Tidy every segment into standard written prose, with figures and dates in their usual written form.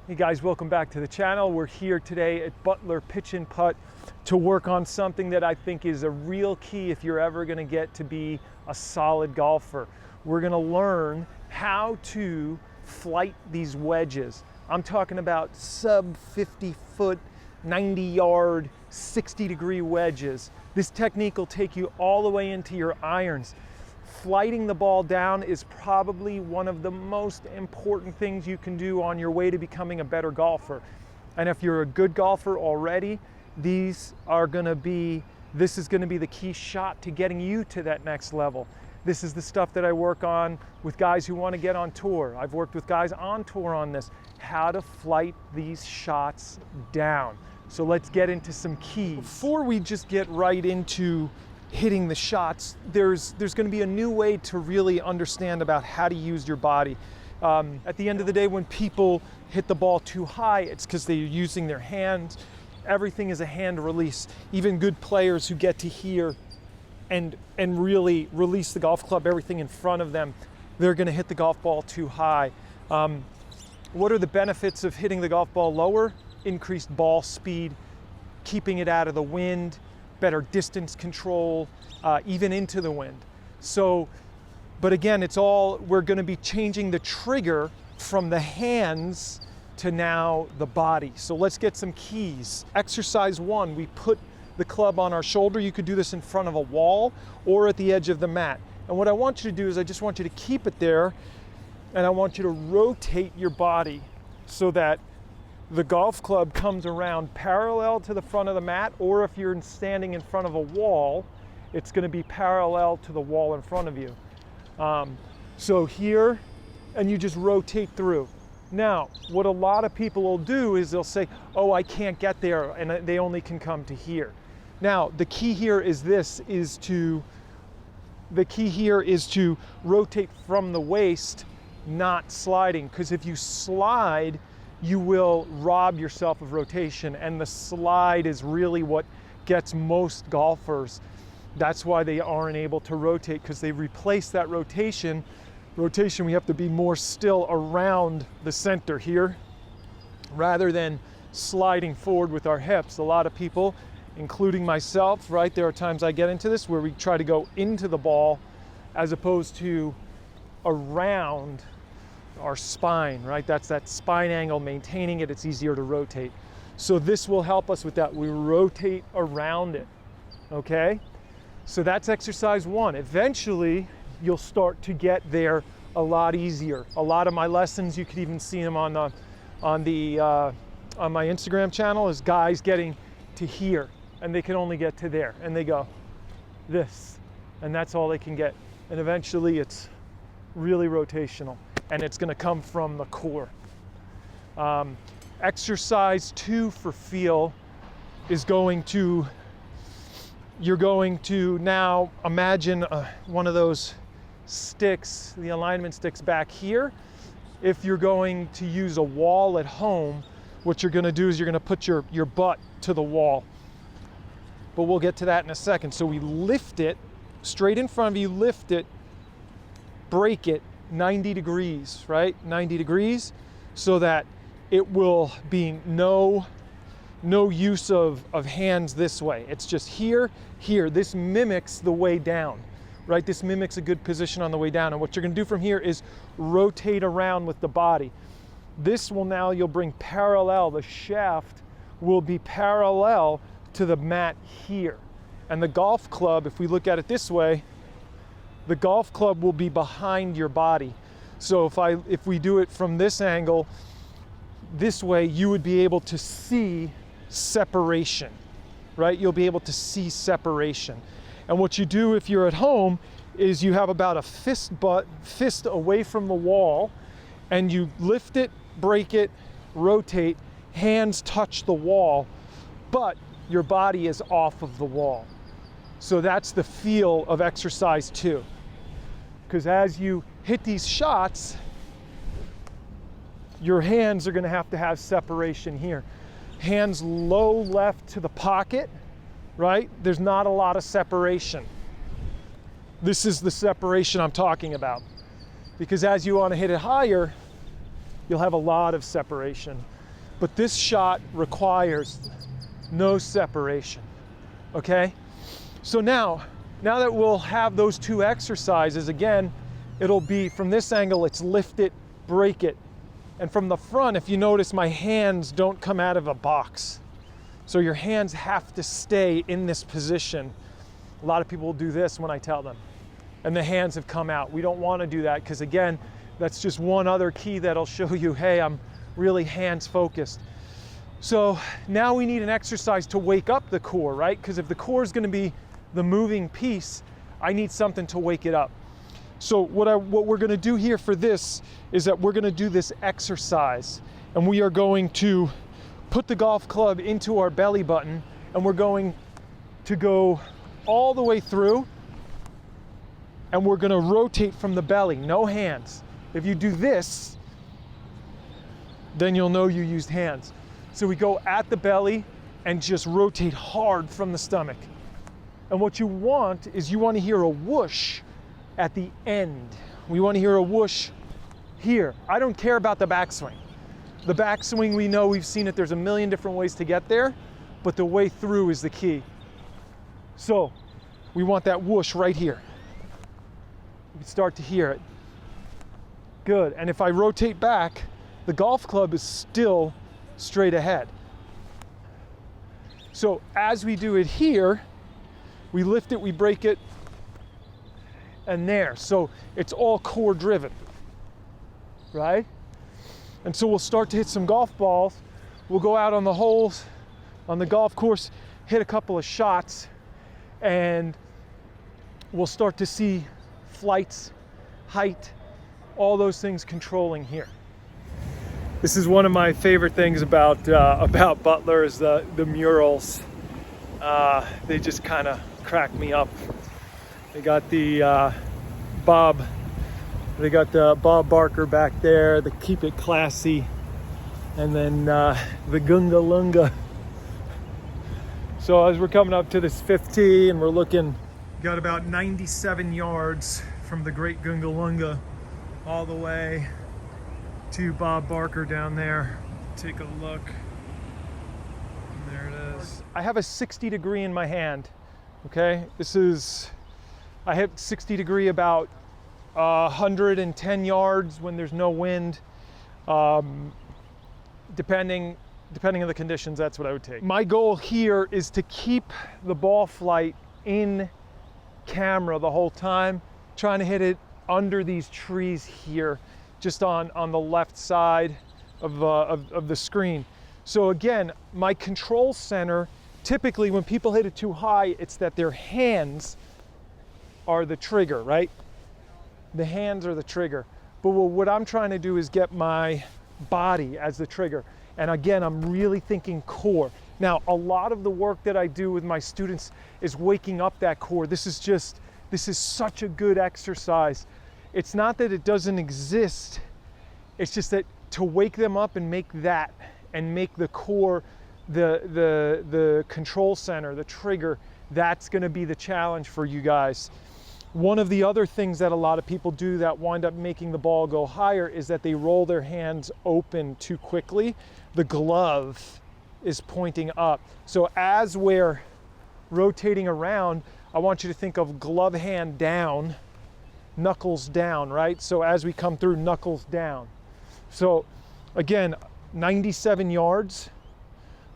Hey guys, welcome back to the channel. We're here today at Butler Pitch and Putt to work on something that I think is a real key if you're ever going to get to be a solid golfer. We're going to learn how to flight these wedges. I'm talking about sub 50 foot, 90 yard, 60-degree wedges. This technique will take you all the way into your irons. Flighting the ball down is probably one of the most important things you can do on your way to becoming a better golfer. And if you're a good golfer already, this is going to be the key shot to getting you to that next level. This is the stuff that I work on with guys who want to get on tour. I've worked with guys on tour on this, how to flight these shots down. So let's get into some keys. Before we just get right into hitting the shots, there's going to be a new way to really understand about how to use your body. At the end of the day, when people hit the ball too high, it's because they're using their hands. Everything is a hand release. Even good players who get to here and really release the golf club, everything in front of them, they're going to hit the golf ball too high. What are the benefits of hitting the golf ball lower? Increased ball speed, keeping it out of the wind, better distance control, even into the wind. So, but again, we're going to be changing the trigger from the hands to now the body. So let's get some keys. Exercise 1, we put the club on our shoulder. You could do this in front of a wall or at the edge of the mat. And what I want you to do is I just want you to keep it there, and I want you to rotate your body so that the golf club comes around parallel to the front of the mat, or if you're standing in front of a wall, it's going to be parallel to the wall in front of you. So here, and you just rotate through. Now, what a lot of people will do is they'll say, oh, I can't get there, and they only can come to here. Now, the key here is to rotate from the waist, not sliding, because if you slide, you will rob yourself of rotation, and the slide is really what gets most golfers. That's why they aren't able to rotate, because they replace that rotation. We have to be more still around the center here rather than sliding forward with our hips. A lot of people, including myself, right, there are times I get into this where we try to go into the ball as opposed to around our spine, right? That's that spine angle, maintaining it, it's easier to rotate. So this will help us with that. We rotate around it, okay? So that's exercise 1. Eventually, you'll start to get there a lot easier. A lot of my lessons, you could even see them on my Instagram channel, is guys getting to here, and they can only get to there, and they go this, and that's all they can get. And eventually, it's really rotational, and it's going to come from the core. Exercise 2 for feel is you're going to now imagine one of those sticks, the alignment sticks back here. If you're going to use a wall at home, what you're going to do is you're going to put your butt to the wall. But we'll get to that in a second. So we lift it straight in front of you, lift it, break it 90 degrees, right? 90 degrees, so that it will be no use of hands this way. It's just here. This mimics the way down, right? This mimics a good position on the way down. And what you're going to do from here is rotate around with the body. This will now, you'll bring parallel. The shaft will be parallel to the mat here. And the golf club, if we look at it this way, the golf club will be behind your body. So if we do it from this angle, this way, you would be able to see separation, right? You'll be able to see separation. And what you do if you're at home is you have about a fist away from the wall, and you lift it, break it, rotate, hands touch the wall, but your body is off of the wall. So that's the feel of exercise 2. Because as you hit these shots, your hands are going to have separation here. Hands low left to the pocket, right? There's not a lot of separation. This is the separation I'm talking about. Because as you want to hit it higher, you'll have a lot of separation. But this shot requires no separation, okay? So now that we'll have those two exercises, again, it'll be from this angle, it's lift it, break it. And from the front, if you notice, my hands don't come out of a box. So your hands have to stay in this position. A lot of people will do this when I tell them, and the hands have come out. We don't want to do that because, again, that's just one other key that'll show you, hey, I'm really hands focused. So now we need an exercise to wake up the core, right? Because if the core is going to be the moving piece, I need something to wake it up. So what we're going to do here for this is that we're going to do this exercise, and we are going to put the golf club into our belly button, and we're going to go all the way through, and we're going to rotate from the belly, no hands. If you do this, then you'll know you used hands. So we go at the belly and just rotate hard from the stomach. And what you want is you want to hear a whoosh at the end. We want to hear a whoosh here. I don't care about the backswing. The backswing, we know, we've seen it, there's a million different ways to get there, but the way through is the key. So we want that whoosh right here. You can start to hear it. Good, and if I rotate back, the golf club is still straight ahead. So as we do it here, we lift it, we break it, and there. So it's all core driven, right? And so we'll start to hit some golf balls. We'll go out on the holes, on the golf course, hit a couple of shots, and we'll start to see flights, height, all those things controlling here. This is one of my favorite things about Butler is the murals. They just kind of crack me up. They got the Bob Barker back there, the Keep It Classy, and then the Gunga Lunga. So as we're coming up to this 5th tee, and we're looking, got about 97 yards from the Great Gunga Lunga all the way to Bob Barker down there. Take a look. And there it is. I have a 60 degree in my hand. Okay, I hit 60 degree about 110 yards when there's no wind. Depending on the conditions, that's what I would take. My goal here is to keep the ball flight in camera the whole time, trying to hit it under these trees here, just on the left side of the screen. So again, my control center, typically when people hit it too high, it's that their hands are the trigger, right? The hands are the trigger. But what I'm trying to do is get my body as the trigger. And again, I'm really thinking core. Now, a lot of the work that I do with my students is waking up that core. This is such a good exercise. It's not that it doesn't exist. It's just that to wake them up and make that, and make the core the control center, the trigger, that's gonna be the challenge for you guys. One of the other things that a lot of people do that wind up making the ball go higher is that they roll their hands open too quickly. The glove is pointing up. So as we're rotating around, I want you to think of glove hand down, knuckles down, right? So as we come through, knuckles down. So again, 97 yards,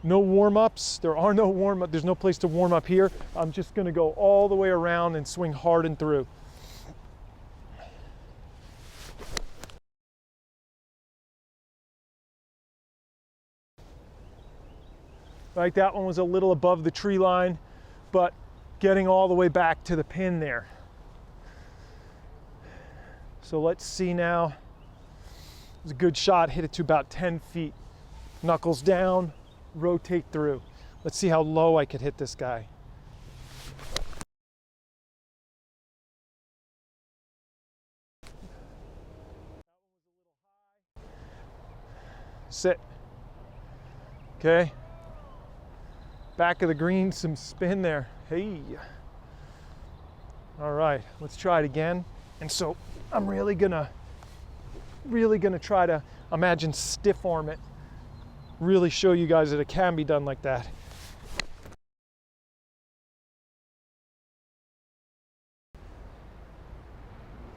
no warm-ups. There are no warm-up. There's no place to warm up here. I'm just gonna go all the way around and swing hard and through. Right, that one was a little above the tree line, but getting all the way back to the pin there. So let's see now. It was a good shot, hit it to about 10 feet. Knuckles down, rotate through. Let's see how low I could hit this guy. Sit. Okay. Back of the green, some spin there. Hey. All right, let's try it again. And so I'm really gonna try to imagine stiff arm it. Really show you guys that it can be done like that.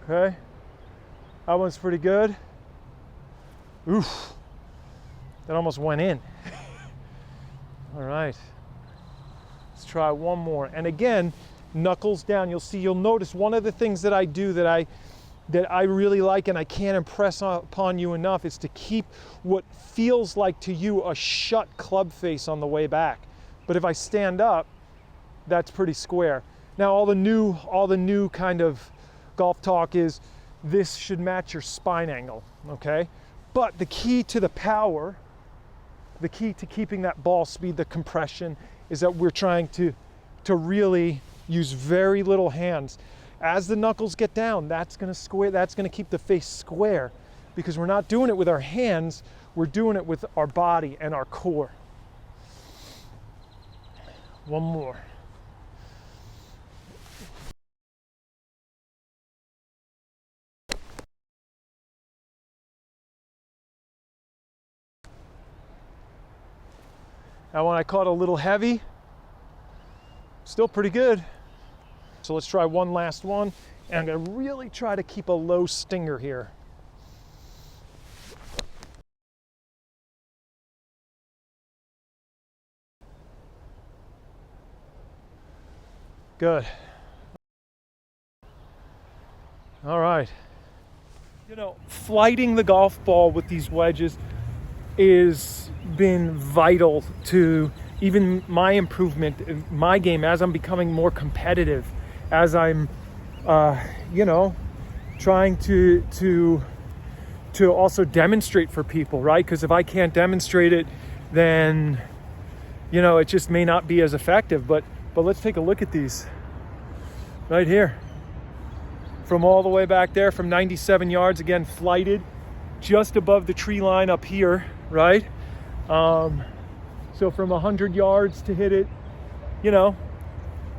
Okay, that one's pretty good. Oof, that almost went in. All right, let's try one more. And again, knuckles down. You'll notice one of the things that I do that I really like and I can't impress upon you enough is to keep what feels like to you a shut club face on the way back. But if I stand up, that's pretty square. Now all the new kind of golf talk is this should match your spine angle, okay? But the key to the power, the key to keeping that ball speed, the compression, is that we're trying to really use very little hands. As the knuckles get down, that's gonna keep the face square, because we're not doing it with our hands, we're doing it with our body and our core. One more. That one I caught a little heavy, still pretty good. So let's try one last one, and I'm gonna really try to keep a low stinger here. Good. All right. You know, flighting the golf ball with these wedges is been vital to even my improvement in my game as I'm becoming more competitive, as I'm trying to also demonstrate for people, right? Because if I can't demonstrate it, then it just may not be as effective. But let's take a look at these right here, from all the way back there, from 97 yards, again flighted just above the tree line up here, right? So from 100 yards to hit it,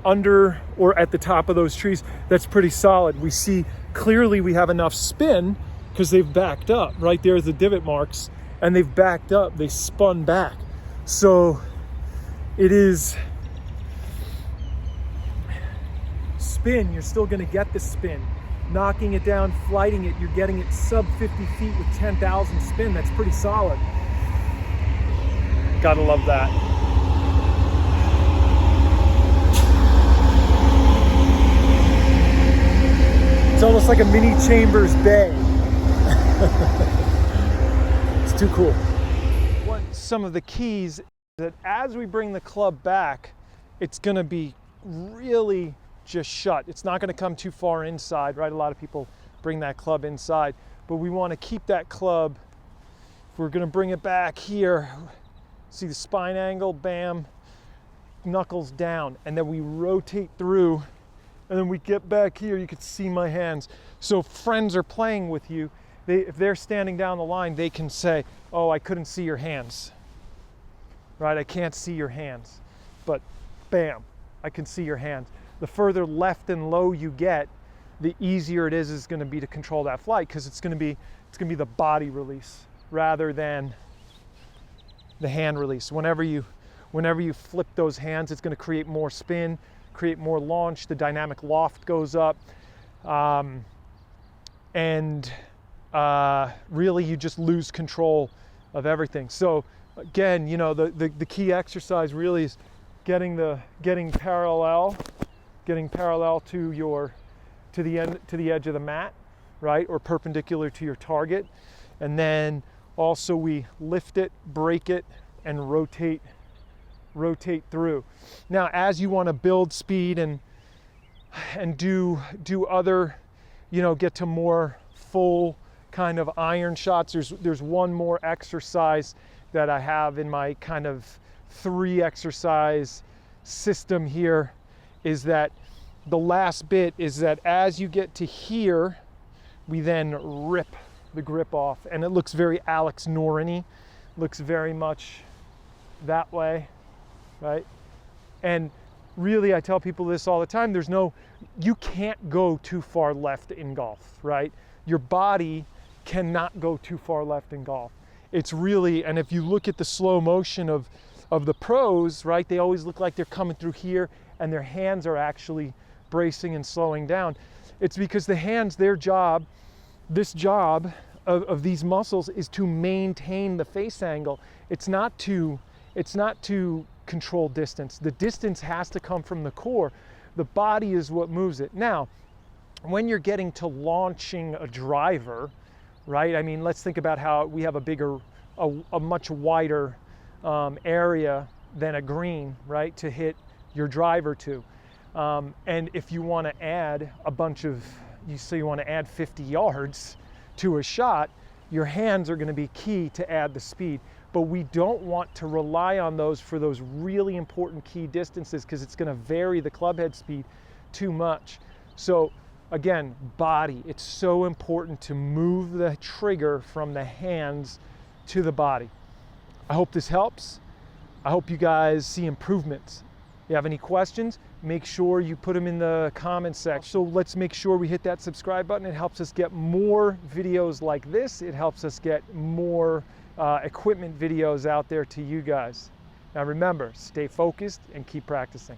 under or at the top of those trees, that's pretty solid. We see clearly we have enough spin because they've backed up. Right there's the divot marks, and they've backed up, they spun back. So it is spin, you're still gonna get the spin. Knocking it down, flighting it, you're getting it sub 50 feet with 10,000 spin. That's pretty solid. Gotta love that. It's almost like a mini Chambers Bay. It's too cool. Some of the keys that as we bring the club back, it's gonna be really just shut. It's not gonna come too far inside, right? A lot of people bring that club inside, but we wanna keep that club. If we're gonna bring it back here, see the spine angle, bam, knuckles down, and then we rotate through, and then we get back here, you can see my hands. So if friends are playing with you, if they're standing down the line, they can say, oh, I couldn't see your hands, right? I can't see your hands, but bam, I can see your hands. The further left and low you get, the easier it is gonna be to control that flight, because it's gonna be the body release rather than the hand release. Whenever you flip those hands, it's going to create more spin, create more launch. The dynamic loft goes up, and really you just lose control of everything. So again, the key exercise really is getting parallel to the edge of the mat, right, or perpendicular to your target, and then also we lift it, break it, and rotate through. Now, as you want to build speed and do other, get to more full kind of iron shots, there's one more exercise that I have in my kind of 3 exercise system here, is that the last bit is that as you get to here, we then rip the grip off, and it looks very Alex Noren-y, looks very much that way, right? And really, I tell people this all the time, you can't go too far left in golf, right? Your body cannot go too far left in golf. It's really, and if you look at the slow motion of the pros, right, they always look like they're coming through here and their hands are actually bracing and slowing down. It's because the hands, their job, this job of these muscles is to maintain the face angle. It's not to control distance. The distance has to come from the core. The body is what moves it. Now, when you're getting to launching a driver, right? I mean, let's think about how we have a much wider area than a green, right, to hit your driver to. And if you want to add a bunch of, you want to add 50 yards to a shot, your hands are going to be key to add the speed. But we don't want to rely on those for those really important key distances because it's going to vary the club head speed too much. So again, body, it's so important to move the trigger from the hands to the body. I hope this helps. I hope you guys see improvements. If you have any questions, make sure you put them in the comments section. So let's make sure we hit that subscribe button. It helps us get more videos like this. It helps us get more equipment videos out there to you guys. Now remember, stay focused and keep practicing.